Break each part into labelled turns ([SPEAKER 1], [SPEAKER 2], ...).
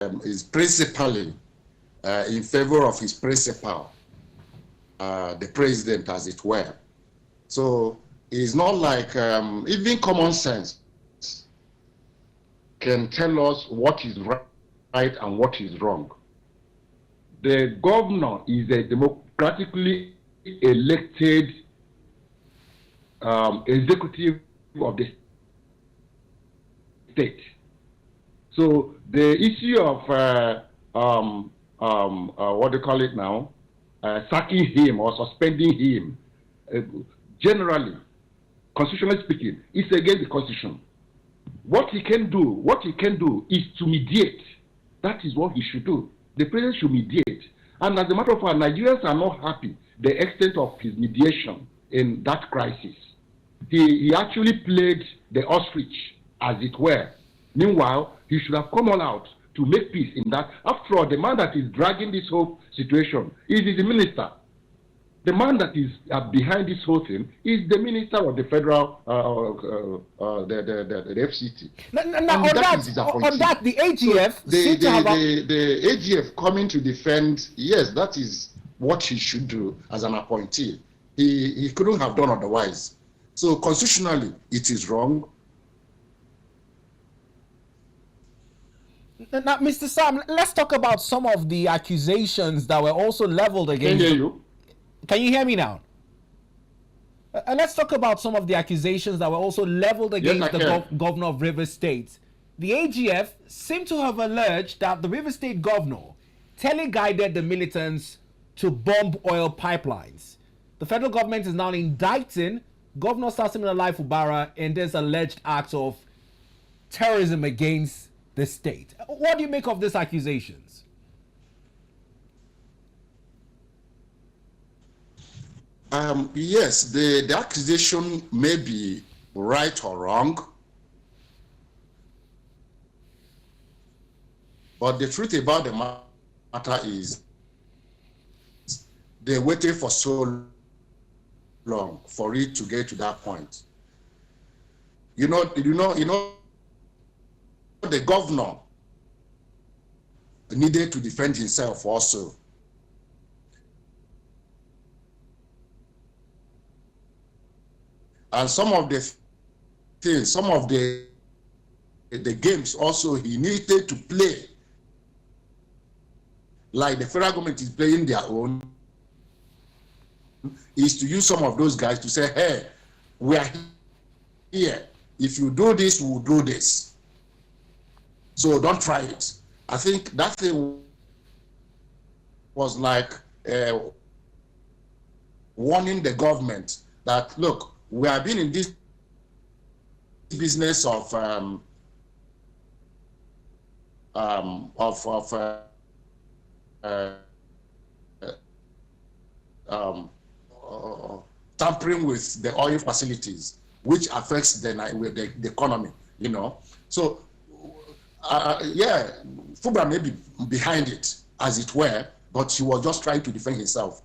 [SPEAKER 1] is principally in favor of his principal, the president, as it were. So it's not like even common sense can tell us what is right and what is wrong. The governor is a democratically elected executive of the state. So the issue of what do you call it now, sacking him or suspending him, generally, constitutionally speaking, is against the constitution. What he can do is to mediate. That is what he should do. The president should mediate. And as a matter of fact, Nigerians are not happy the extent of his mediation in that crisis. He actually played the ostrich, as it were. Meanwhile, he should have come all out to make peace in that. After all, the man that is dragging this whole situation is the minister. The man that is behind this whole thing is the minister of the federal, the FCT.
[SPEAKER 2] On that, the AGF
[SPEAKER 1] the AGF coming to defend, yes, that is what he should do as an appointee. He couldn't have done otherwise. So constitutionally, it is wrong.
[SPEAKER 2] Now, Mr. Sam, let's talk about some of the accusations that were also leveled against.
[SPEAKER 1] Can hear you.
[SPEAKER 2] Can you hear me now? Let's talk about some of the accusations that were also leveled against the governor of Rivers State. The AGF seemed to have alleged that the Rivers State governor teleguided the militants to bomb oil pipelines. The federal government is now indicting Governor Naira-for-crude Fagbemi in this alleged act of terrorism against the state. What do you make of these accusations?
[SPEAKER 1] Yes, the accusation may be right or wrong, but the truth about the matter is they waited for so long for it to get to that point. You know, the governor needed to defend himself also. And some of the things, some of the games also he needed to play, like the federal government is playing their own, is to use some of those guys to say, hey, we are here. If you do this, we'll do this. So don't try it. I think that thing was like warning the government that, look, we have been in this business of tampering with the oil facilities, which affects the economy, you know. So, yeah, Fubra may be behind it, as it were, but he was just trying to defend himself,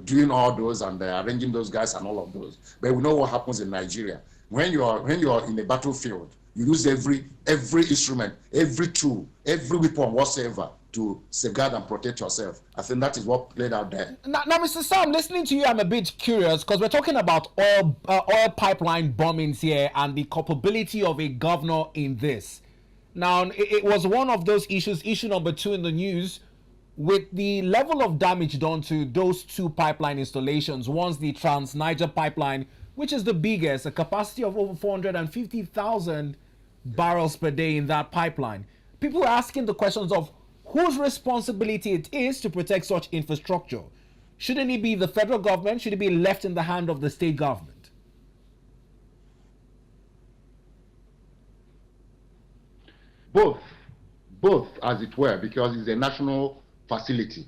[SPEAKER 1] doing all those and arranging those guys and all of those. But we know what happens in Nigeria. When you are in a battlefield, you use every instrument, every tool, every weapon whatsoever to safeguard and protect yourself. I think that is what played out there.
[SPEAKER 2] Now, Mr. Sam, listening to you, I'm a bit curious because we're talking about oil pipeline bombings here and the culpability of a governor in this. Now, it was one of those issues, issue number 2 in the news, with the level of damage done to those 2 pipeline installations. One's the Trans-Niger pipeline, which is the biggest, a capacity of over 450,000 barrels per day in that pipeline. People are asking the questions of whose responsibility it is to protect such infrastructure. Shouldn't it be the federal government? Should it be left in the hand of the state government?
[SPEAKER 1] Both as it were, because it's a national facility.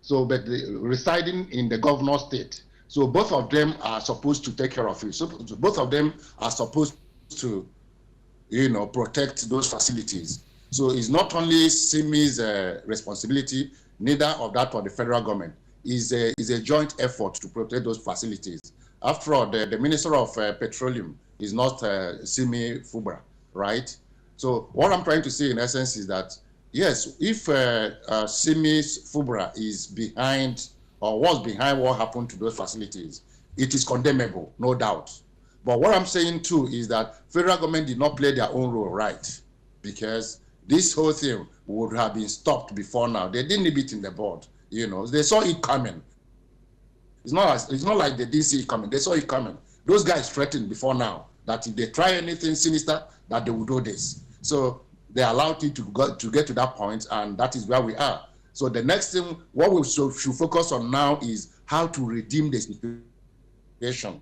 [SPEAKER 1] So, but residing in the governor's state. So both of them are supposed to take care of it. So both of them are supposed to, you know, protect those facilities. So it's not only Simi's responsibility, neither of that of the federal government. Is a joint effort to protect those facilities. After all, the Minister of Petroleum is not Simi Fubra, right? So what I'm trying to say in essence is that
[SPEAKER 3] Yes, if Simis Fubra is behind or was behind what happened to those facilities, it is condemnable, no doubt. But what I'm saying too is that federal government did not play their own role right, because this whole thing would have been stopped before now. They didn't leave it in the board. They saw it coming. It's not like they didn't see it coming. They saw it coming. Those guys threatened before now that if they try anything sinister, that they will do this. So they allowed it to get to that point, and that is where we are. So the next thing, what we should focus on now is how to redeem the situation.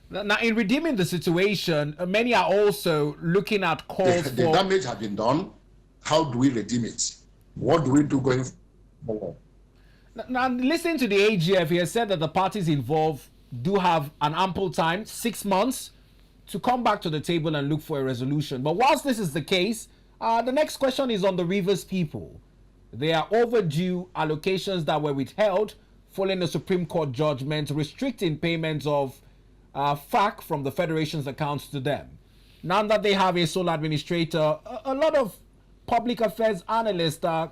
[SPEAKER 2] Now, in redeeming the situation, many are also looking at calls
[SPEAKER 3] the
[SPEAKER 2] for...
[SPEAKER 3] damage has been done. How do we redeem it? What do we do going forward?
[SPEAKER 2] Now, listening to the AGF, he has said that the parties involved do have an ample time, 6 months, to come back to the table and look for a resolution. But whilst this is the case, the next question is on the Rivers people. There are overdue allocations that were withheld following a Supreme Court judgment restricting payments of FAC from the Federation's accounts to them. Now that they have a sole administrator, a lot of public affairs analysts are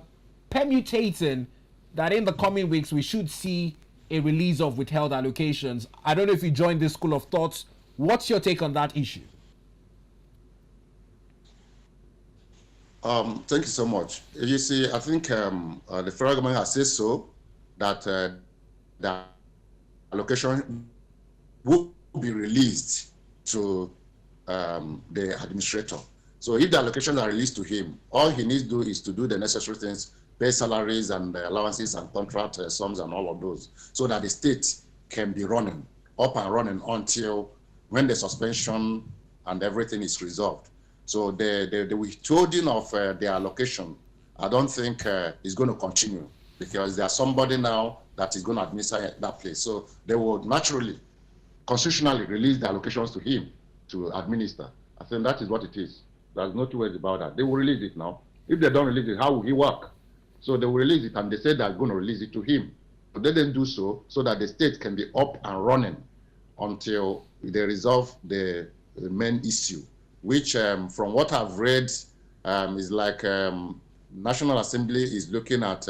[SPEAKER 2] permutating that in the coming weeks we should see a release of withheld allocations. I don't know if you join this school of thoughts. What's your take on that issue?
[SPEAKER 3] Thank you so much. You see, I think the federal government has said so, that the allocation will be released to the administrator. So if the allocations are released to him, all he needs to do is to do the necessary things, pay salaries and allowances and contract sums and all of those, so that the state can be running, up and running until when the suspension and everything is resolved. So the withholding of the allocation, I don't think is going to continue, because there's somebody now that is going to administer that place. So they will naturally, constitutionally release the allocations to him to administer. I think that is what it is. There's no two ways about that. They will release it now. If they don't release it, how will he work? So they will release it, and they said they're going to release it to him. But they didn't do so that the state can be up and running until they resolve the main issue, which from what I've read is like National Assembly is looking at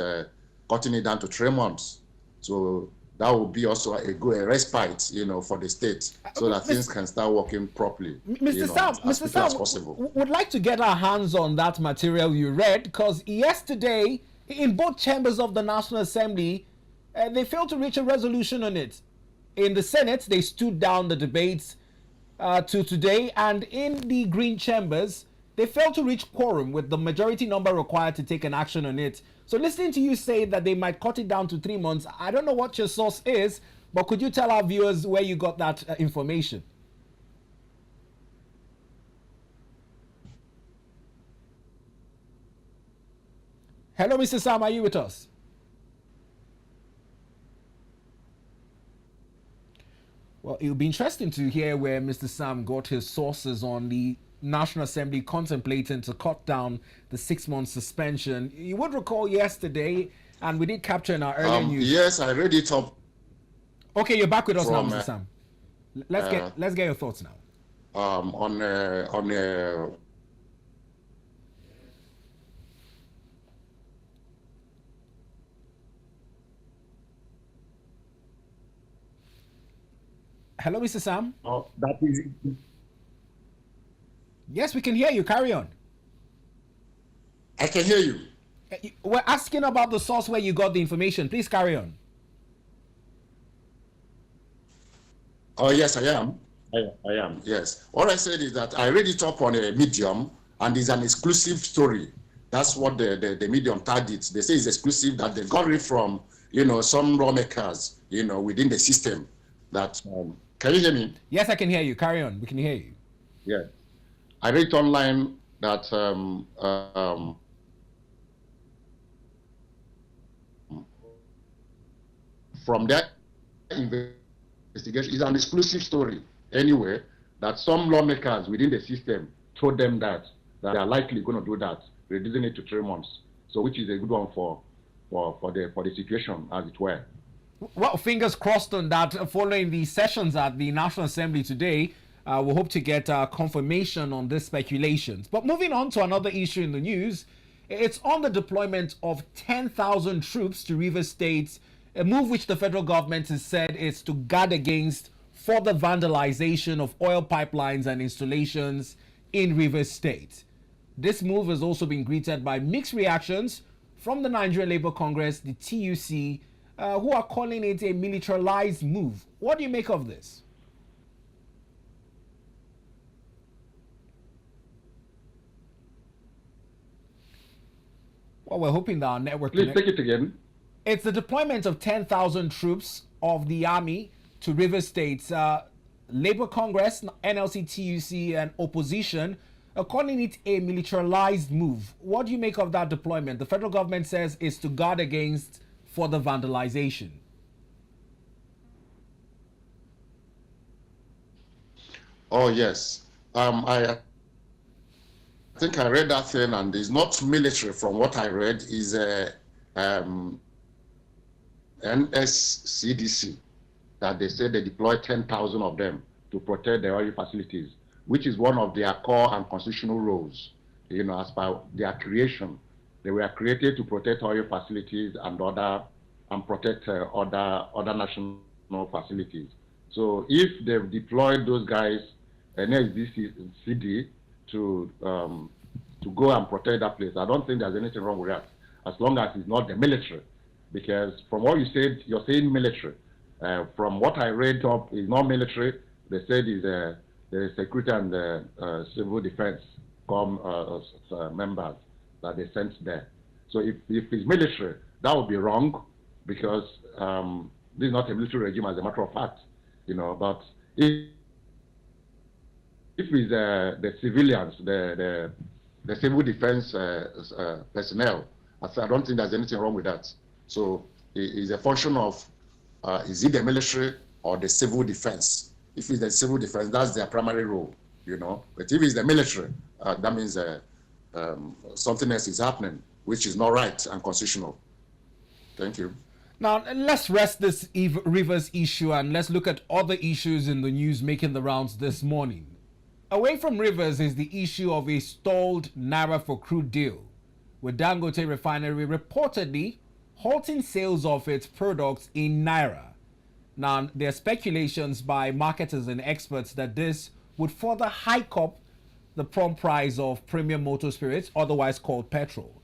[SPEAKER 3] cutting it down to 3 months. So that will be also a respite, for the state, so that things can start working properly.
[SPEAKER 2] Mr. Sam, would like to get our hands on that material you read, because yesterday, in both chambers of the National Assembly, they failed to reach a resolution on it. In the Senate, they stood down the debates to today, and in the Green chambers, they failed to reach quorum with the majority number required to take an action on it. So listening to you say that they might cut it down to 3 months, I don't know what your source is, but could you tell our viewers where you got that information? Hello, Mr. Sam, are you with us? Well, it would be interesting to hear where Mr. Sam got his sources on the National Assembly contemplating to cut down the 6-month suspension. You would recall yesterday, and we did capture in our earlier news.
[SPEAKER 3] Yes, I read it up.
[SPEAKER 2] Okay, you're back with us now, Mr. Sam. Let's get your thoughts now. Hello, Mr. Sam.
[SPEAKER 3] That is.
[SPEAKER 2] Yes, we can hear you. Carry on.
[SPEAKER 3] I can hear you.
[SPEAKER 2] We're asking about the source where you got the information. Please carry on.
[SPEAKER 3] Oh, yes, I am. I am, yes. All I said is that I read it up on a Medium, and it's an exclusive story. That's what the Medium tagged it. They say it's exclusive, that they got it from, some lawmakers, within the system. That can you hear me?
[SPEAKER 2] Yes, I can hear you. Carry on. We can hear you.
[SPEAKER 3] Yeah. I read online that from that investigation, is an exclusive story anyway, that some lawmakers within the system told them that they are likely going to do that, reducing it to 3 months. So which is a good one for the situation, as it were.
[SPEAKER 2] Well, fingers crossed on that following the sessions at the National Assembly today. We hope to get confirmation on these speculations. But moving on to another issue in the news, it's on the deployment of 10,000 troops to Rivers State, a move which the federal government has said is to guard against further vandalization of oil pipelines and installations in Rivers State. This move has also been greeted by mixed reactions from the Nigerian Labour Congress, the TUC, who are calling it a militarized move. What do you make of this? Well, we're hoping that our network...
[SPEAKER 1] Please take it again.
[SPEAKER 2] It's the deployment of 10,000 troops of the army to Rivers State. Labour Congress, NLC, TUC, and opposition are calling it a militarized move. What do you make of that deployment? The federal government says it's to guard against further vandalization.
[SPEAKER 3] Oh, yes. I think I read that thing, and it's not military from what I read. Is NSCDC that they said they deployed 10,000 of them to protect the oil facilities, which is one of their core and constitutional roles. You know, as per their creation, they were created to protect oil facilities and protect other national facilities. So if they've deployed those guys, NSCDC, to go and protect that place, I don't think there's anything wrong with that, as long as it's not the military. Because from what you said, you're saying military. From what I read up, it's not military. They said it's the security and the civil defense members that they sent there. So if it's military, that would be wrong, because this is not a military regime, as a matter of fact. You know, but if it's the civilians, the civil defense personnel, I don't think there's anything wrong with that. So it's a function of is it the military or the civil defense? If it's the civil defense, that's their primary role, you know. But if it's the military, that means something else is happening, which is not right and constitutional. Thank you.
[SPEAKER 2] Now, let's rest this Rivers issue and let's look at other issues in the news making the rounds this morning. Away from Rivers is the issue of a stalled Naira-for-crude deal, with Dangote Refinery reportedly halting sales of its products in Naira. Now, there are speculations by marketers and experts that this would further hike up the prompt price of premium motor spirits, otherwise called petrol.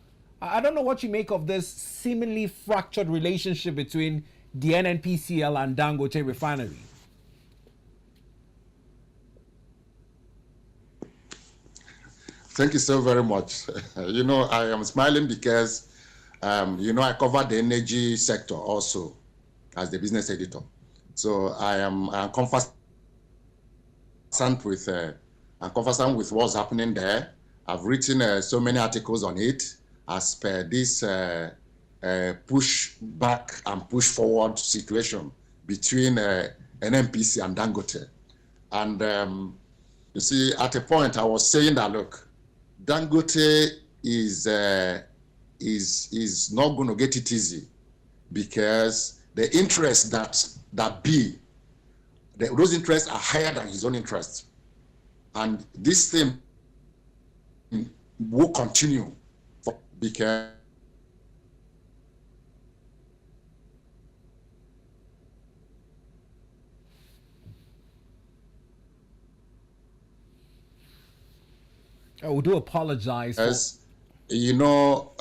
[SPEAKER 2] I don't know what you make of this seemingly fractured relationship between the NNPCL and Dangote Refinery.
[SPEAKER 3] Thank you so very much. You know, I am smiling because, you know, I cover the energy sector also as the business editor. So I am conversant with what's happening there. I've written so many articles on it as per this push back and push forward situation between NNPC and Dangote. And you see, at a point I was saying that, look, Dangote is not going to get it easy, because the interests those interests are higher than his own interests, and this thing will continue because
[SPEAKER 2] we do apologize.
[SPEAKER 3] As you know,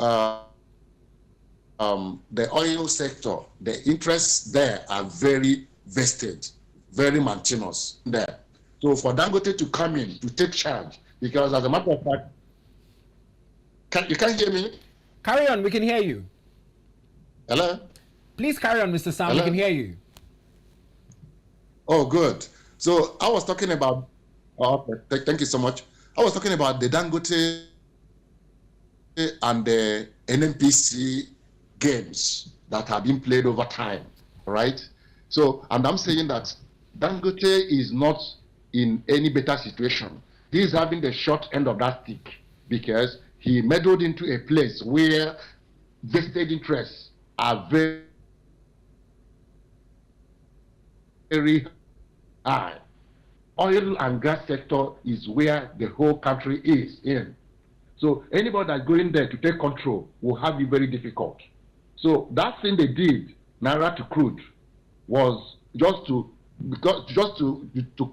[SPEAKER 3] the oil sector, the interests there are very vested, very mantinous there. So for Dangote to come in to take charge, because as a matter of fact, you can't hear me?
[SPEAKER 2] Carry on, we can hear you.
[SPEAKER 3] Hello?
[SPEAKER 2] Please carry on, Mr. Sam,
[SPEAKER 3] Hello?
[SPEAKER 2] we can hear you.
[SPEAKER 3] Oh, good. So I was talking about, thank you so much. I was talking about the Dangote and the NNPC games that have been played over time, right? So, and I'm saying that Dangote is not in any better situation. He's having the short end of that stick because he meddled into a place where vested interests are very, very high.
[SPEAKER 1] oil and gas sector is where the whole country is in. So anybody that's going there to take control will have it very difficult. So that thing they did, Naira-for-crude, was just to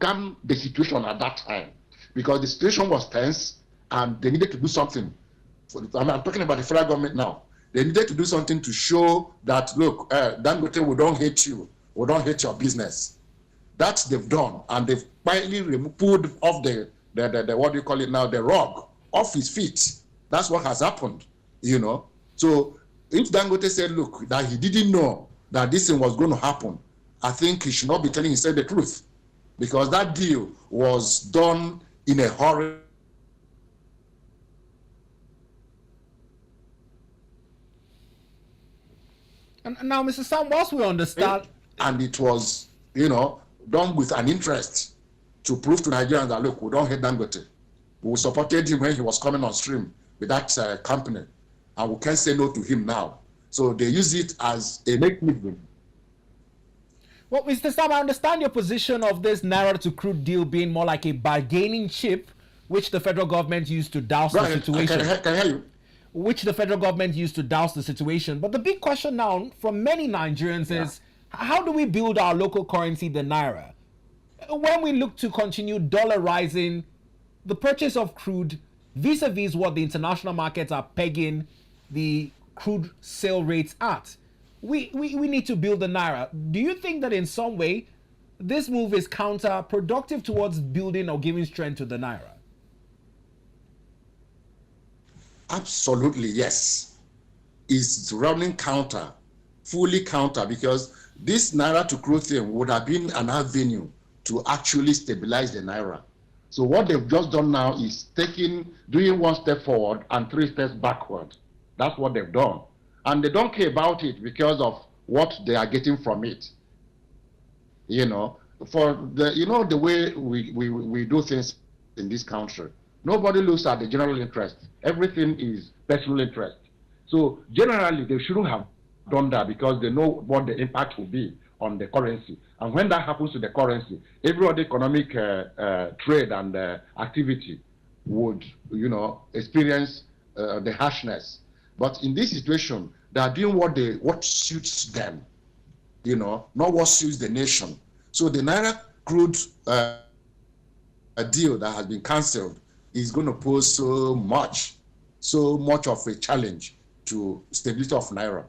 [SPEAKER 1] calm the situation at that time, because the situation was tense and they needed to do something. I'm talking about the federal government now. They needed to do something to show that, look, Dangote, we don't hate you, we don't hate your business. That they've done, and they've quietly pulled off the what do you call it now, the rug off his feet. That's what has happened, you know. So if Dangote said, look, that he didn't know that this thing was going to happen, I think he should not be telling himself the truth, because that deal was done in a hurry.
[SPEAKER 2] And now, Mr. Sam, whilst we understand,
[SPEAKER 3] and it was, you know, done with an interest to prove to Nigerians that, look, we don't hate Dangote. We supported him when he was coming on stream with that company, and we can't say no to him now. So they use it as a mechanism.
[SPEAKER 2] well, Mr. Sam, I understand your position of this Naira-to-crude deal being more like a bargaining chip, which the federal government used to douse the situation.
[SPEAKER 3] Can I hear you?
[SPEAKER 2] Which the federal government used to douse the situation. But the big question now from many Nigerians is, how do we build our local currency, the Naira? When we look to continue dollarizing the purchase of crude vis-a-vis what the international markets are pegging the crude sale rates at, we need to build the Naira. Do you think that in some way this move is counterproductive towards building or giving strength to the Naira?
[SPEAKER 3] Absolutely, yes. It's running counter, fully counter, because this Naira-to-crude thing would have been an avenue to actually stabilize the Naira. So what they've just done now is doing one step forward and 3 steps backward. That's what they've done. And they don't care about it because of what they are getting from it. You know, the way we do things in this country, nobody looks at the general interest. Everything is personal interest. So generally, they shouldn't have done that, because they know what the impact will be on the currency. And when that happens to the currency, every other economic trade and activity would, you know, experience the harshness. But in this situation, they are doing what suits them, you know, not what suits the nation. So the Naira-crude deal that has been cancelled is going to pose so much of a challenge to stability of Naira.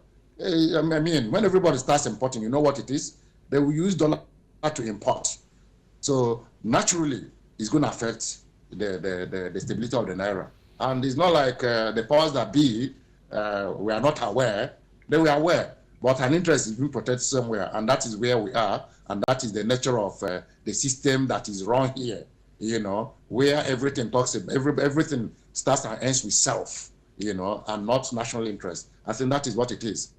[SPEAKER 3] I mean, when everybody starts importing, you know what it is? They will use dollar to import. So naturally, it's going to affect the stability of the Naira. And it's not like the powers that be we are not aware. They were aware, but an interest is being protected somewhere, and that is where we are, and that is the nature of the system that is run here. You know, where everything everything starts and ends with self, you know, and not national interest. I think that is what it is.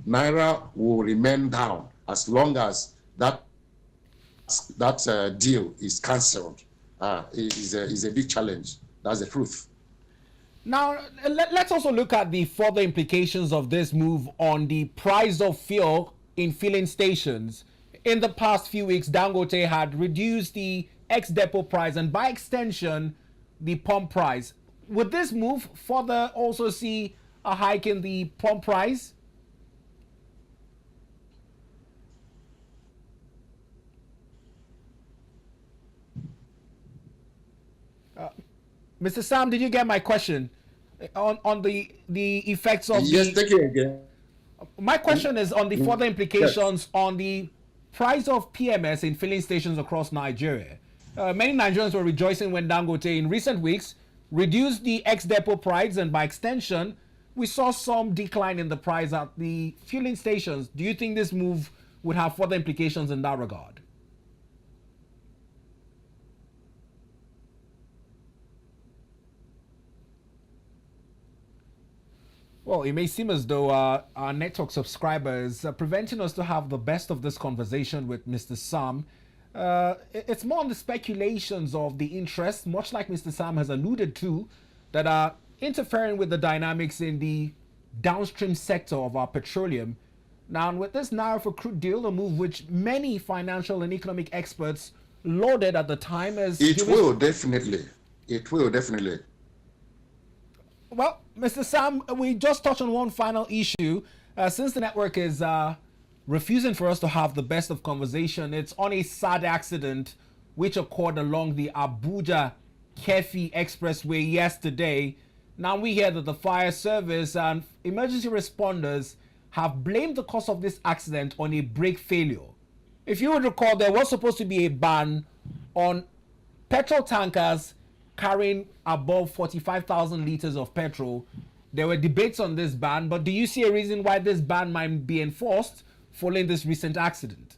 [SPEAKER 3] Naira will remain down as long as that deal is cancelled. It is a big challenge. That's the truth.
[SPEAKER 2] Now, let's also look at the further implications of this move on the price of fuel in filling stations. In the past few weeks, Dangote had reduced the ex-depot price and by extension, the pump price. Would this move further also see a hike in the pump price? Mr. Sam, did you get my question on the effects of
[SPEAKER 3] yes, take it again.
[SPEAKER 2] My question is on the further implications on the price of PMS in filling stations across Nigeria. Many Nigerians were rejoicing when Dangote in recent weeks reduced the ex-depot price, and by extension, we saw some decline in the price at the filling stations. Do you think this move would have further implications in that regard? Well, it may seem as though our network subscribers are preventing us to have the best of this conversation with Mr. Sam. It's more on the speculations of the interest, much like Mr. Sam has alluded to, that are interfering with the dynamics in the downstream sector of our petroleum. Now, with this Naira-for-crude deal, a move which many financial and economic experts lauded at the time as
[SPEAKER 3] It will definitely. It will definitely.
[SPEAKER 2] Well, Mr. Sam, we just touched on one final issue. Since the network is refusing for us to have the best of conversation, it's on a sad accident which occurred along the Abuja Kefi Expressway yesterday. Now we hear that the fire service and emergency responders have blamed the cause of this accident on a brake failure. If you would recall, there was supposed to be a ban on petrol tankers carrying above 45,000 liters of petrol. There were debates on this ban, but do you see a reason why this ban might be enforced following this recent accident?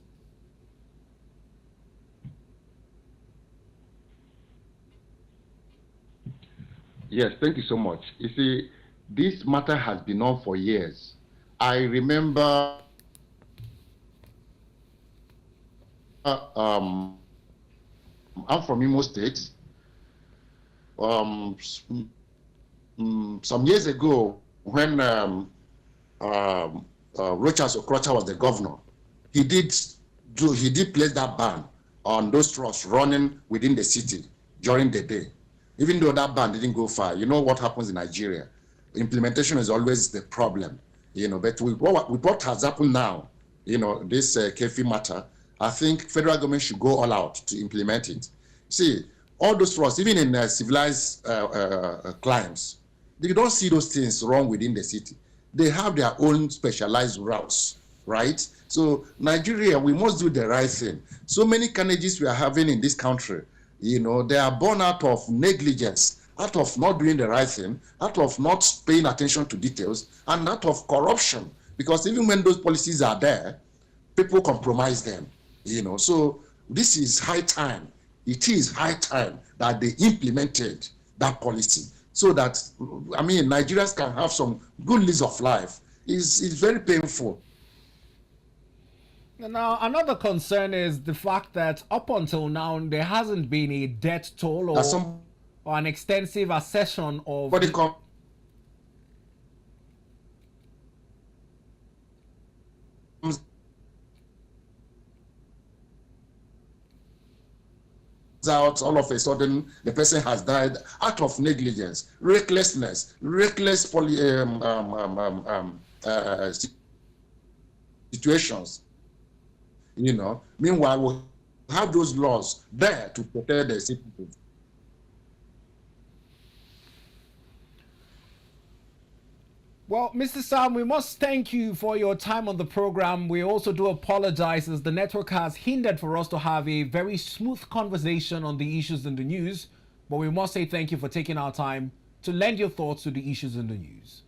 [SPEAKER 1] Yes, thank you so much. You see, this matter has been on for years. I remember I'm from Imo State. Some years ago, when Rochas Okrocha was the governor, he did place that ban on those trucks running within the city during the day. Even though that ban didn't go far, you know what happens in Nigeria. Implementation is always the problem, but with what has happened now, this Kefi matter, I think federal government should go all out to implement it. See, all those trucks, even in civilized climes, they don't see those things wrong within the city. They have their own specialized routes, right? So Nigeria, we must do the right thing. So many carnages we are having in this country, they are born out of negligence, out of not doing the right thing, out of not paying attention to details, and out of corruption. Because even when those policies are there, people compromise them, So this is high time. It is high time that they implemented that policy so that, Nigerians can have some good lease of life. It's very painful.
[SPEAKER 2] Now, another concern is the fact that up until now, there hasn't been a death toll or an extensive accession of...
[SPEAKER 1] But it comes out all of a sudden the person has died out of negligence, recklessness, reckless situations. Meanwhile, we have those laws there to protect the citizens.
[SPEAKER 2] Well, Mr. Sam, we must thank you for your time on the program. We also do apologize as the network has hindered for us to have a very smooth conversation on the issues in the news. But we must say thank you for taking our time to lend your thoughts to the issues in the news.